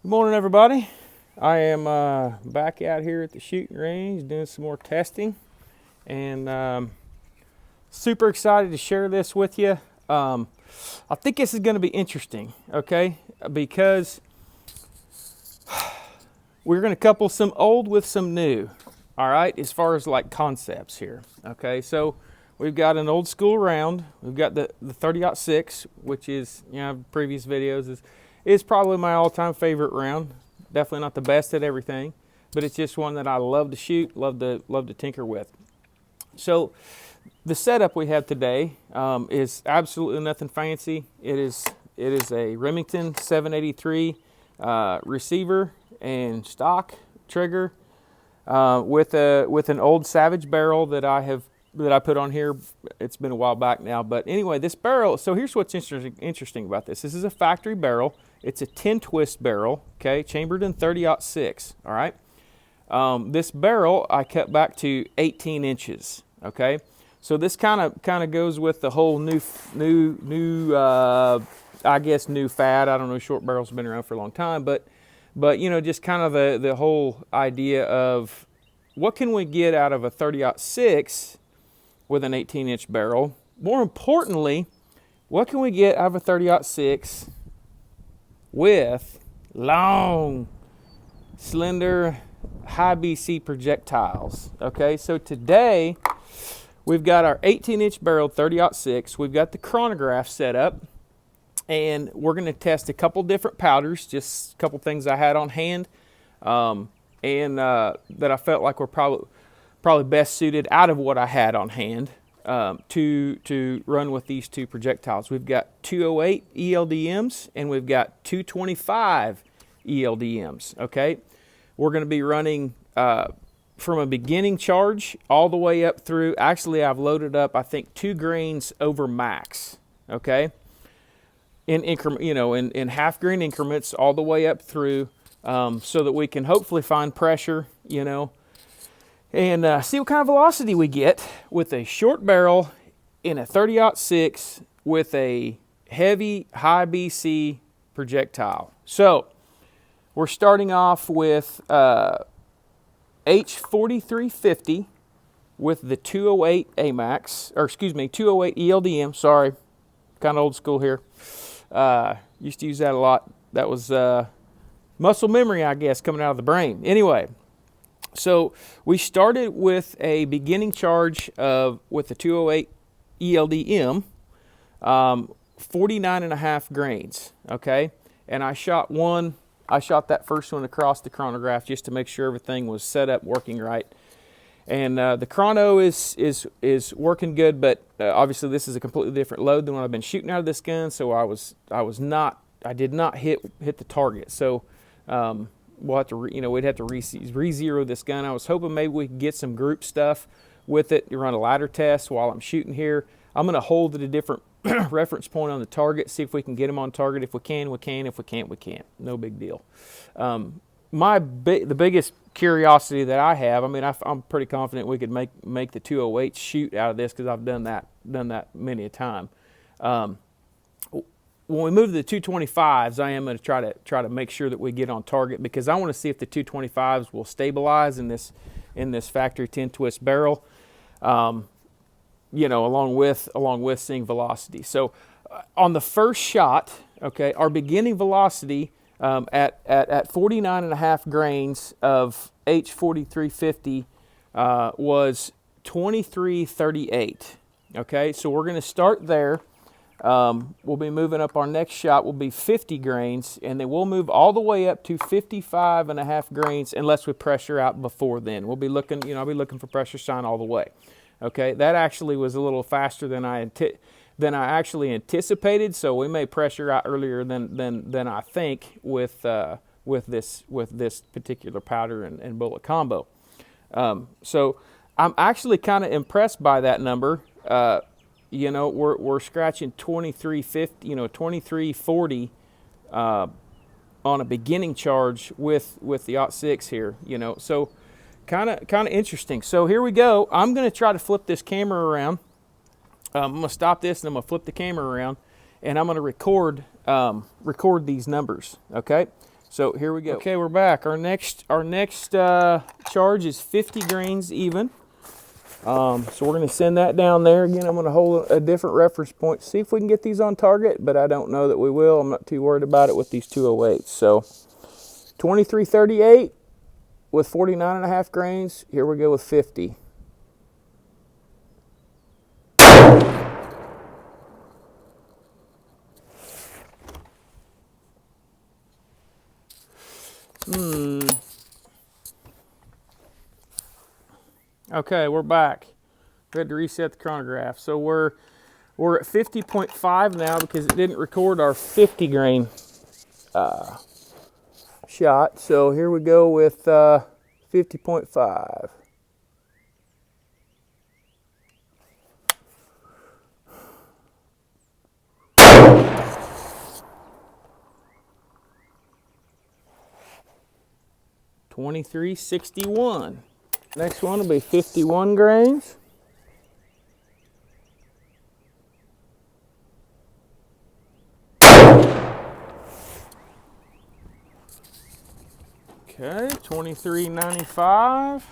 Good morning, everybody. I am back out here at the shooting range doing some more testing, and super excited to share this with you. I think this is going to be interesting, okay? Because we're going to couple some old with some new, all right, as far as like concepts here, okay? So we've got an old school round. We've got the 30-06, which is, previous videos is probably my all-time favorite round. Definitely not the best at everything, but it's just one that I love to shoot, love to tinker with. So the setup we have today is absolutely nothing fancy. It is a Remington 783 receiver and stock trigger with an old Savage barrel that I put on here. It's been a while back now, but anyway, this barrel. So here's what's interesting about this. This is a factory barrel. It's a 10 twist barrel, okay, chambered in 30-06. All right. This barrel I cut back to 18 inches. Okay. So this kind of goes with the whole new I guess new fad. I don't know. Short barrels have been around for a long time, but just kind of the whole idea of what can we get out of a 30-06 with an 18-inch barrel. More importantly, what can we get out of a 30-06 with long, slender, high BC projectiles? Okay, so today we've got our 18-inch barrel 30-06. We've got the chronograph set up, and we're going to test a couple different powders, just a couple things I had on hand, and that I felt like were probably best suited out of what I had on hand to run with these two projectiles. We've got 208 ELDMs and we've got 225 ELDMs. Okay, we're going to be running from a beginning charge all the way up through. Actually, I've loaded up I think 2 grains over max. Okay, in in half grain increments all the way up through, so that we can hopefully find pressure, and see what kind of velocity we get with a short barrel in a 30-06 with a heavy high BC projectile. So we're starting off with H4350 with the 208 AMAX, or excuse me, 208 ELDM. Sorry, kind of old school here. Used to use that a lot. That was muscle memory, I guess, coming out of the brain. Anyway, so we started with a beginning charge with the 208 ELDM, 49.5 grains, okay? And I shot that first one across the chronograph just to make sure everything was set up working right. And the chrono is working good, but obviously this is a completely different load than what I've been shooting out of this gun, so I did not hit the target. So we'll have to we'd have to re-zero this gun. I was hoping maybe we could get some group stuff with it to run a ladder test while I'm shooting here. I'm going to hold at a different reference point on the target, see if we can get them on target. If we can, we can. If we can't, we can't. No big deal. The biggest curiosity that I have, I'm pretty confident we could make the 208 shoot out of this because I've done that many a time. When we move to the 225s, I am going to try to make sure that we get on target, because I want to see if the 225s will stabilize in this factory 10 twist barrel, along with seeing velocity. So on the first shot, okay, our beginning velocity at 49.5 grains of H4350 was 2338. Okay, so we're going to start there. We'll be moving up. Our next shot will be 50 grains, and then we'll move all the way up to 55.5 grains unless we pressure out before then. We'll be looking, I'll be looking for pressure sign all the way. Okay, that actually was a little faster than I actually anticipated, so we may pressure out earlier than I think with this particular powder and bullet combo. So I'm actually kind of impressed by that number. We're scratching 2350, 2340 on a beginning charge with the 06 here, so kind of interesting. So here we go. I'm going to try to flip this camera around. I'm going to stop this and I'm going to flip the camera around, and I'm going to record these numbers. Okay. So here we go. Okay, we're back. Our next charge is 50 grains even. So we're going to send that down there. Again, I'm going to hold a different reference point. See if we can get these on target, but I don't know that we will. I'm not too worried about it with these 208s. So 2338 with 49.5 grains. Here we go with 50. Okay, we're back. We had to reset the chronograph. So we're at 50.5 now because it didn't record our 50 grain shot. So here we go with 50.5. $23.61. Next one will be 51 grains. Okay, $23.95.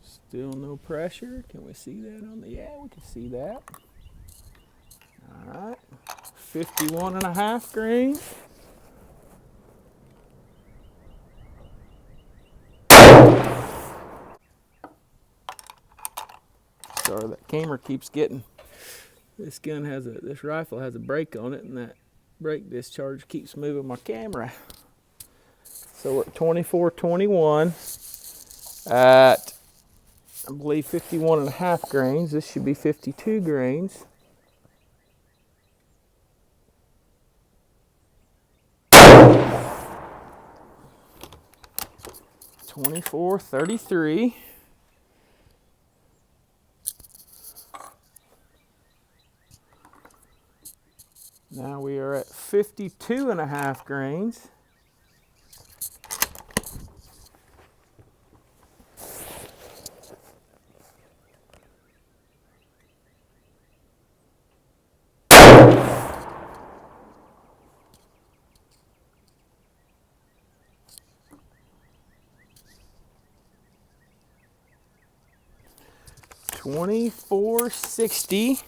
Still no pressure. Can we see that on the? Yeah, we can see that. All right, 51.5 grains. Sorry, that camera keeps getting. This rifle has a brake on it, and that brake discharge keeps moving my camera. So we're at 24.21 at, I believe, 51.5 grains. This should be 52 grains. $24.33. Now we are at 52.5 grains. $24.60.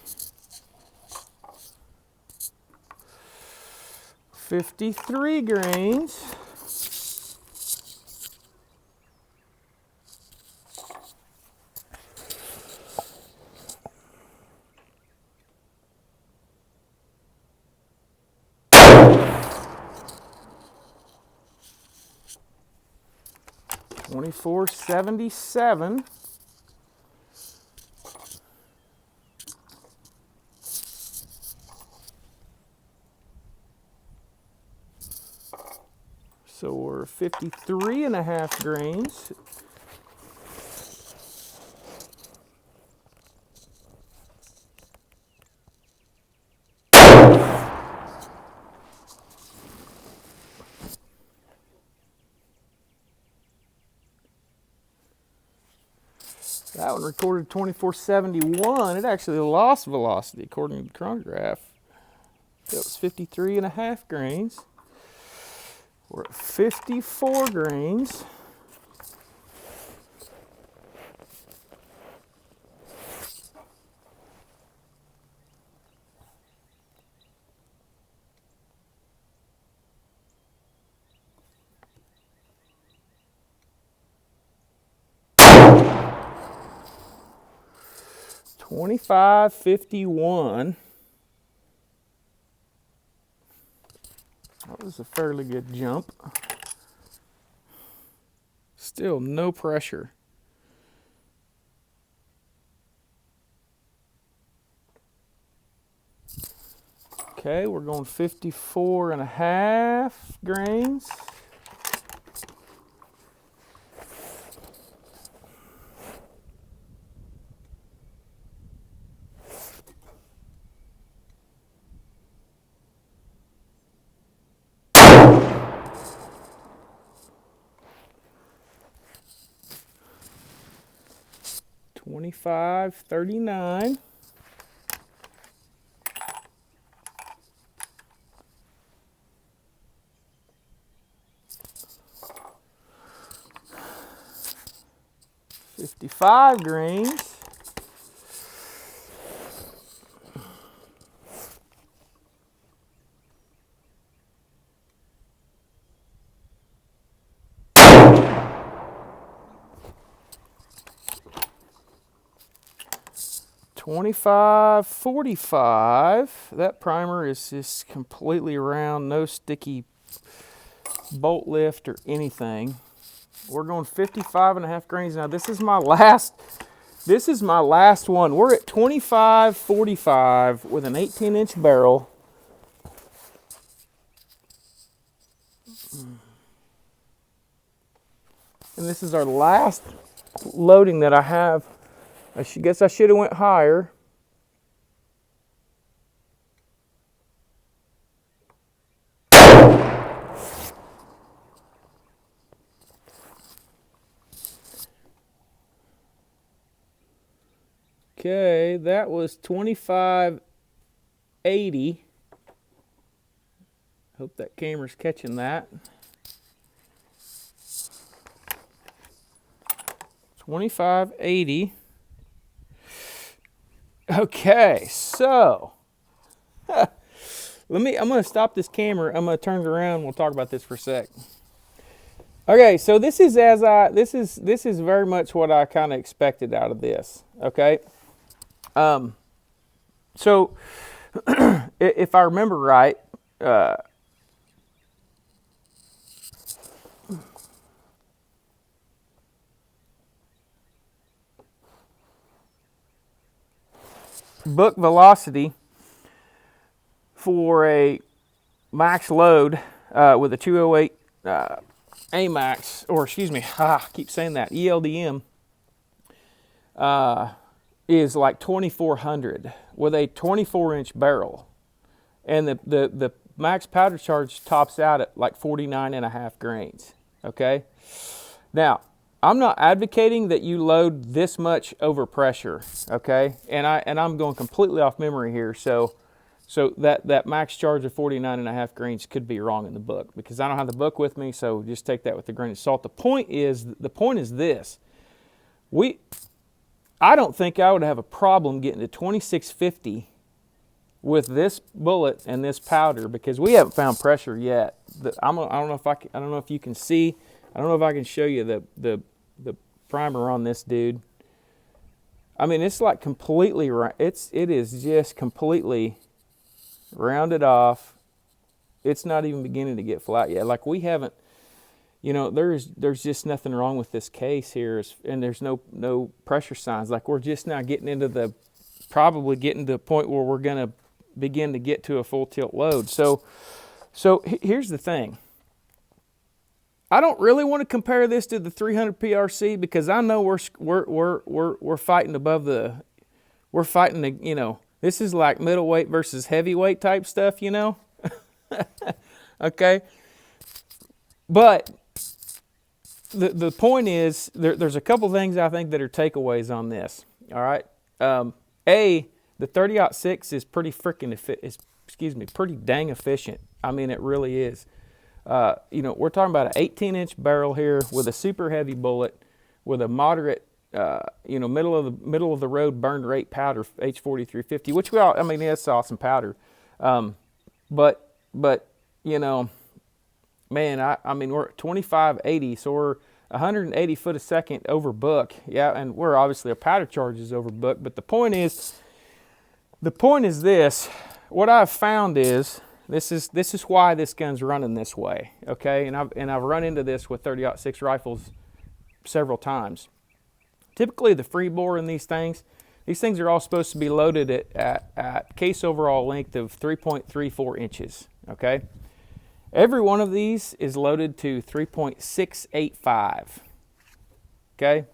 53 grains. $24.77. So we're 53.5 grains. That one recorded 24.71. It actually lost velocity according to the chronograph. That was 53.5 grains. We're at 54 grains. $25.51. That was a fairly good jump. Still no pressure. Okay, we're going 54.5 grains. $25.39. 55 grains. $25.45. That primer is just completely round, no sticky bolt lift or anything. We're going 55.5 grains now. This is my last one. We're at 25.45 with an 18-inch barrel. And this is our last loading that I have. I guess I should have went higher. Okay, that was 25.80. Hope that camera's catching that. 25.80. Okay, so I'm going to stop this camera. I'm going to turn it around. We'll talk about this for a sec. Okay, so this is very much what I kind of expected out of this. Okay, so if I remember right, book velocity for a max load with a 208 AMAX, or excuse me, I keep saying that, ELDM, is like 2,400 with a 24-inch barrel. And the max powder charge tops out at like 49.5 grains, okay? Now, I'm not advocating that you load this much over pressure, okay? And I'm going completely off memory here, so that max charge of 49.5 grains could be wrong in the book because I don't have the book with me, so just take that with a grain of salt. The point is this. I don't think I would have a problem getting to 2650 with this bullet and this powder because we haven't found pressure yet. I don't know if you can see. I don't know if I can show you the primer on this dude. I mean, it's like completely it is just completely rounded off. It's not even beginning to get flat yet. Like we haven't, there's just nothing wrong with this case here, and there's no pressure signs. Like we're just now probably getting to the point where we're going to begin to get to a full tilt load. So here's the thing. I don't really want to compare this to the 300 PRC because I know we're fighting above we're fighting the, this is like middleweight versus heavyweight type stuff, okay? But the point is there's a couple things I think that are takeaways on this, all right? The 30-06 is pretty pretty dang efficient. I mean, it really is. We're talking about an 18-inch barrel here with a super heavy bullet, with a moderate, middle of the road burned rate powder H4350, which that's awesome powder. But man, we're at 2580, so we're 180 foot a second over book. Yeah, and we're obviously our powder charge is over book. But the point is this. What I've found is. This is why this gun's running this way, okay? And I've run into this with 30-06 rifles several times. Typically, the free bore in these things are all supposed to be loaded at case overall length of 3.34 inches, okay? Every one of these is loaded to 3.685, okay?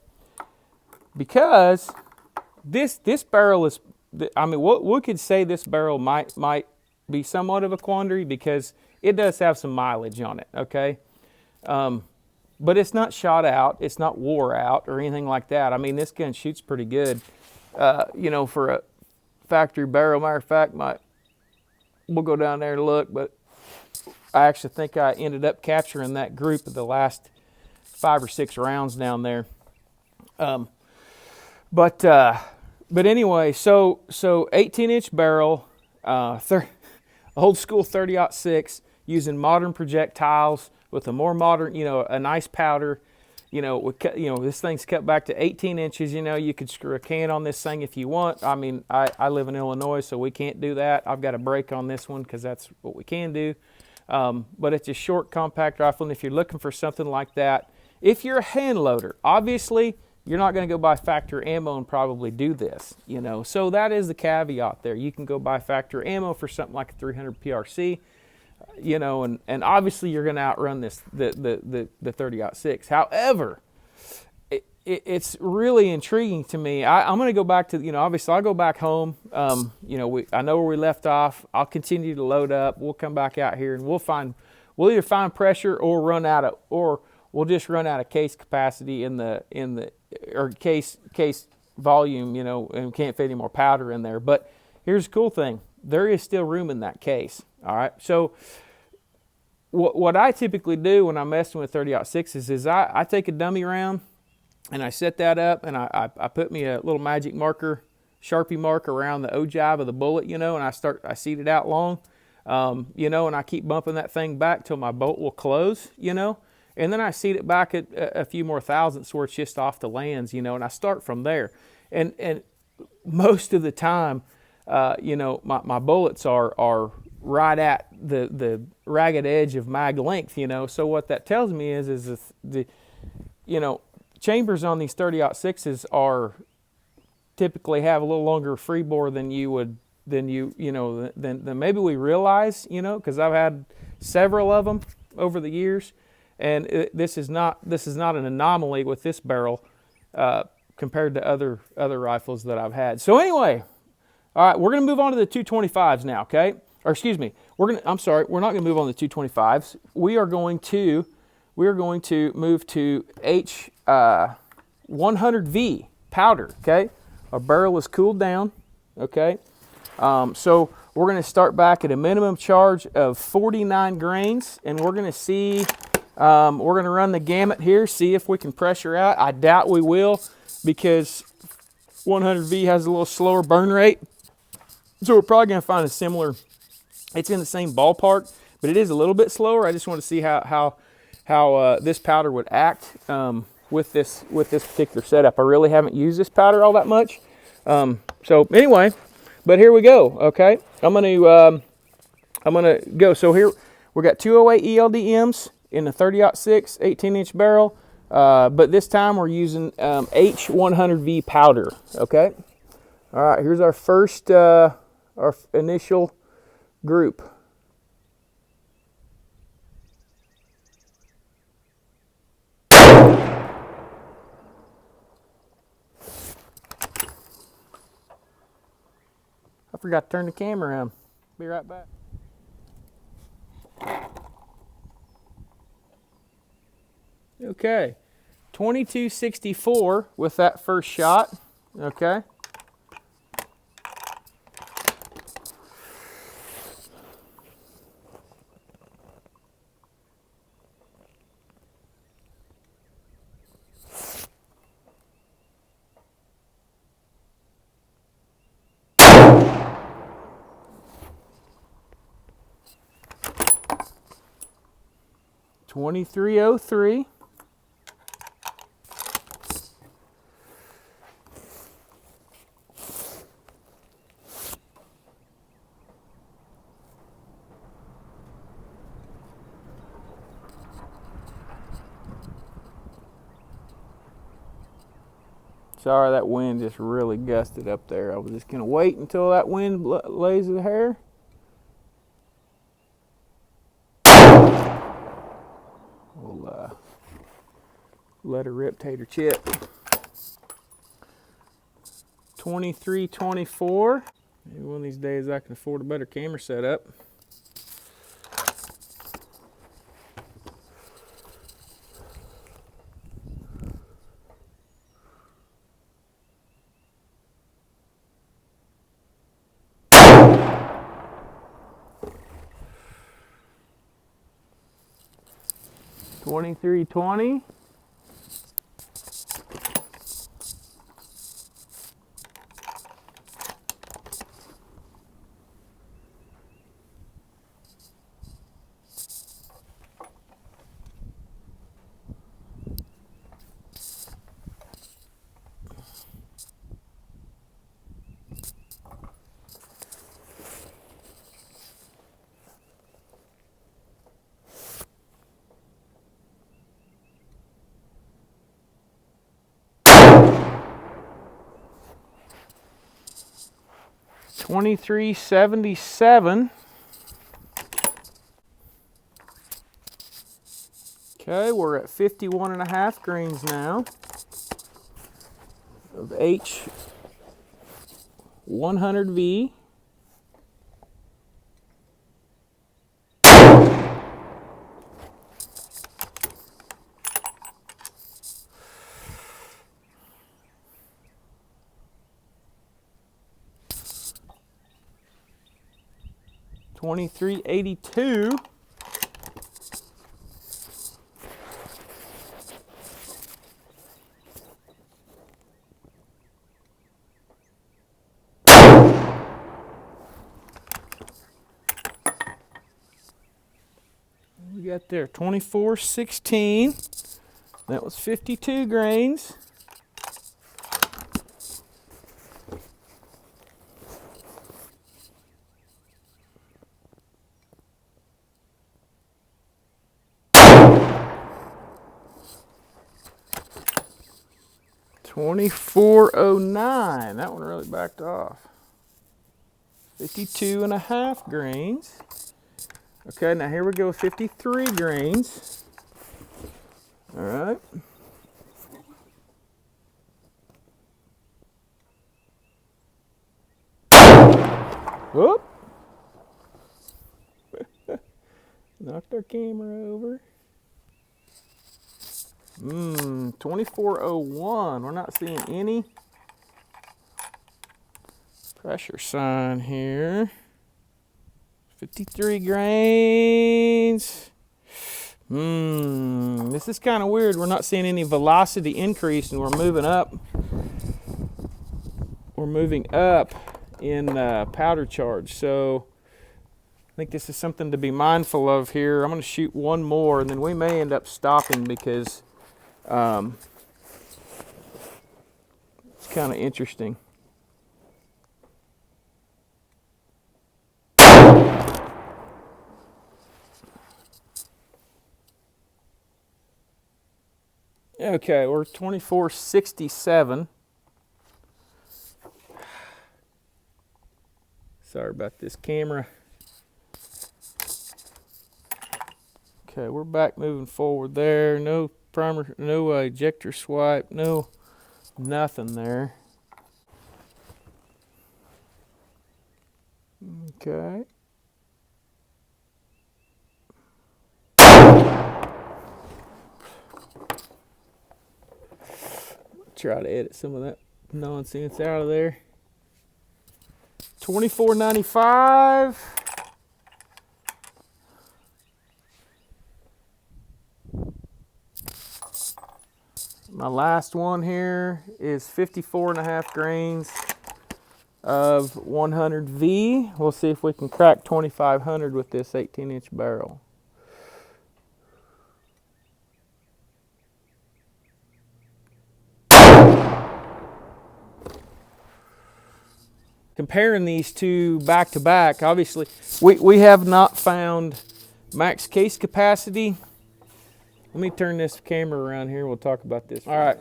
Because this barrel is, we could say this barrel might be somewhat of a quandary because it does have some mileage on it, okay? But it's not shot out, it's not wore out or anything like that. I mean, this gun shoots pretty good, for a factory barrel. Matter of fact, we'll go down there and look, but I actually think I ended up capturing that group of the last 5 or 6 rounds down there. But anyway, so 18-inch barrel, old school 30-06, using modern projectiles with a more modern, a nice powder. This thing's cut back to 18 inches. You could screw a can on this thing if you want. I mean, I live in Illinois, so we can't do that. I've got a break on this one because that's what we can do. But it's a short, compact rifle, and if you're looking for something like that, if you're a hand loader, obviously you're not going to go buy factory ammo and probably do this. So that is the caveat there. You can go buy factory ammo for something like a 300 PRC. And obviously you're going to outrun the 30-06. However, it's really intriguing to me. I'm going to go back to, obviously I'll go back home. I know where we left off. I'll continue to load up. We'll come back out here and we'll either find pressure or we'll just run out of case capacity or case volume, and can't fit any more powder in there. But here's the cool thing. There is still room in that case. All right. So what I typically do when I'm messing with 30-06s is I take a dummy round and I set that up, and I put me a little magic marker, Sharpie mark around the ogive of the bullet, and I seat it out long, and I keep bumping that thing back till my bolt will close, and then I seat it back at a few more thousandths where it's just off the lands, and I start from there. And most of the time, my bullets are right at the ragged edge of mag length, So what that tells me is the chambers on these 30-06s are typically have a little longer free bore than maybe we realize, because I've had several of them over the years, and this is not an anomaly with this barrel compared to other rifles that I've had. So anyway, all right, we're going to move on to the 225s now, okay? Or excuse me, we're not going to move on to the 225s. We are going to move to H100V powder, okay? Our barrel is cooled down, okay? So we're going to start back at a minimum charge of 49 grains, and we're going to see, we're going to run the gamut here, see if we can pressure out. I doubt we will, because 100V has a little slower burn rate. So we're probably going to find a similar, it's in the same ballpark, but it is a little bit slower. I just want to see how this powder would act with this particular setup. I really haven't used this powder all that much. So anyway, but here we go. Okay, I'm gonna go. So here we got 208 ELDMs in the 30-06 18-inch barrel, but this time we're using H100V powder. Okay. All right. Here's our first, our initial group. I forgot to turn the camera on. Be right back. Okay, 2264 with that first shot. Okay. .2303. Sorry, that wind just really gusted up there. I was just going to wait until that wind lays the hair. We'll let her rip tater chip. 2324. Maybe one of these days I can afford a better camera setup. .2320. 2377. Okay, we're at 51.5 grains now of H100V. $23.82. We got there 24.16. That was 52 grains. $24.09. That one really backed off. 52.5 grains. Okay, now here we go, 53 grains. All right. Whoop. Knocked our camera over. 24.01. We're not seeing any pressure sign here. 53 grains. This is kind of weird. We're not seeing any velocity increase, and we're moving up. We're moving up in powder charge. So I think this is something to be mindful of here. I'm going to shoot one more, and then we may end up stopping because it's kind of interesting. Okay, we're 24.67. Sorry about this camera. Okay, we're back moving forward there. No primer, no ejector swipe, no nothing there. Okay. Try to edit some of that nonsense out of there. 24.95. My last one here is 54.5 grains of 100V. We'll see if we can crack 2500 with this 18-inch barrel. Comparing these two back to back, obviously we have not found max case capacity. Let me turn this camera around here. We'll talk about this. All right.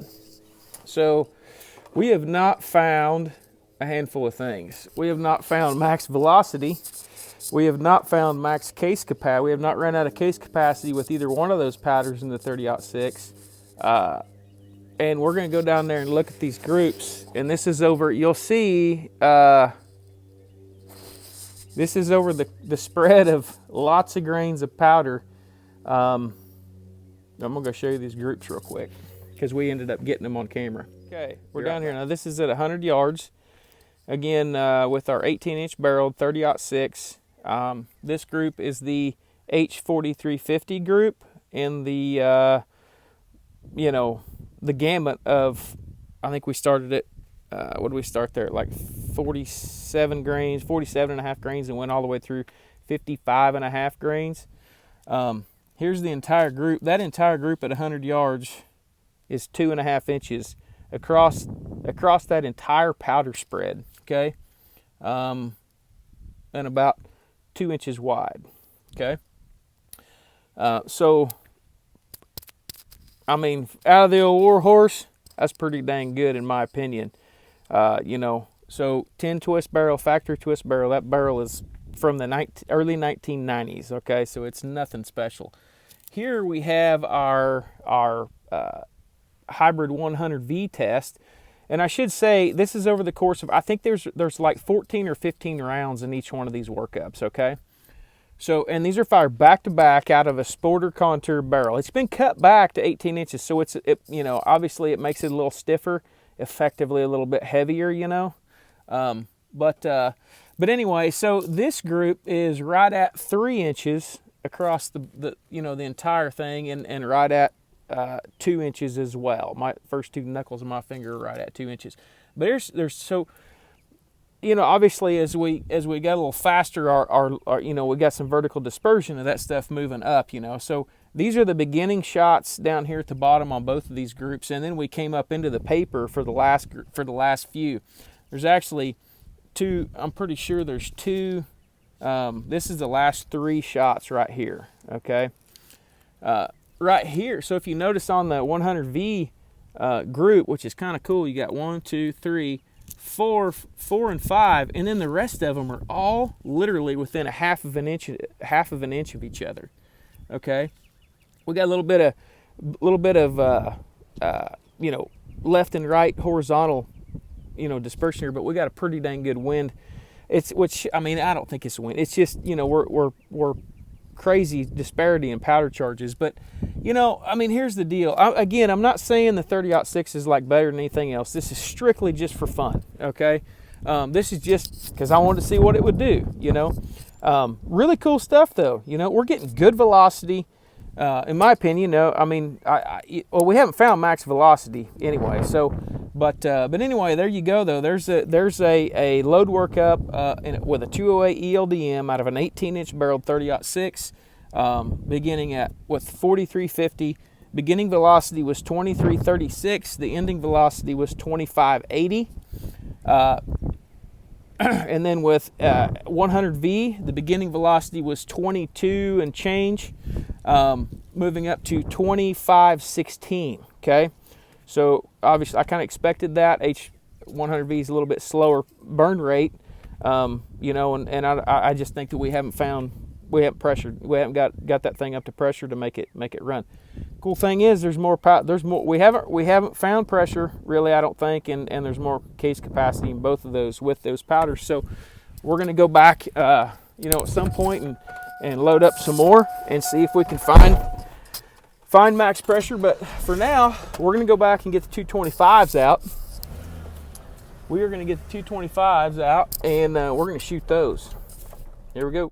So we have not found a handful of things. We have not found max velocity. We have not found max case capacity. We have not run out of case capacity with either one of those powders in the 30-06. And we're going to go down there and look at these groups. And this is over, you'll see, this is over the spread of lots of grains of powder. I'm going to go show you these groups real quick because we ended up getting them on camera. Okay, we're down here. Now this is at 100 yards. Again, with our 18-inch barrel, 30-06. This group is the H4350 group in the, you know, the gamut of, I think we started at, what did we start there? Like 47 grains, 47.5 grains, and went all the way through 55.5 grains. Here's the entire group. That entire group at 100 yards is 2.5 inches across that entire powder spread, okay? And about 2 inches wide, okay? So, I mean, out of the old war horse, that's pretty dang good in my opinion. You know, So 10 twist barrel, factory twist barrel. That barrel is from the early 1990s. Okay, so it's nothing special. Here we have our hybrid 100V test, and I should say this is over the course of, I think there's like 14 or 15 rounds in each one of these workups. Okay, so, and these are fired back to back out of a Sporter Contour barrel. It's been cut back to 18 inches, so you know, obviously it makes it a little stiffer, effectively a little bit heavier, you know. But anyway, so this group is right at 3 inches across the you know, the entire thing, and right at 2 inches as well. My first 2 knuckles of my finger are right at 2 inches. But there's so, you know, obviously as we got a little faster, our you know, we got some vertical dispersion of that stuff moving up, you know. So these are the beginning shots down here at the bottom on both of these groups, and then we came up into the paper for the last few. There's actually 2. I'm pretty sure there's 2. This is the last 3 shots right here. Okay, right here. So if you notice on the 100V group, which is kind of cool, you got 1, 2, 3, 4, and 5, and then the rest of them are all literally within a half of an inch of each other. Okay, we got a little bit of you know, left and right horizontal, you know, dispersion here, but we got a pretty dang good wind. Which I mean, I don't think it's wind. It's just, you know, we're crazy disparity in powder charges. But, you know, I mean, here's the deal. Again, I'm not saying the 30-06 is like better than anything else. This is strictly just for fun. Okay, this is just because I wanted to see what it would do. You know, really cool stuff though. You know, we're getting good velocity. In my opinion, no, I mean, well, we haven't found max velocity anyway. So, but anyway, there you go though. There's a load workup with a 208 ELDM out of an 18-inch barreled 30-06, beginning with 4350. Beginning velocity was 2336. The ending velocity was 2580. And then with 100V, the beginning velocity was 22 and change, moving up to 2516. Okay, so obviously I kind of expected that. H100V is a little bit slower burn rate, you know, and I just think that we haven't got that thing up to pressure to make it run. Cool thing is there's more we haven't found pressure really, I don't think, and there's more case capacity in both of those with those powders. So we're going to go back you know, at some point and load up some more and see if we can find max pressure. But for now, we're going to go back and get the 225s out. We are going to get the 225s out, and we're going to shoot those. Here we go.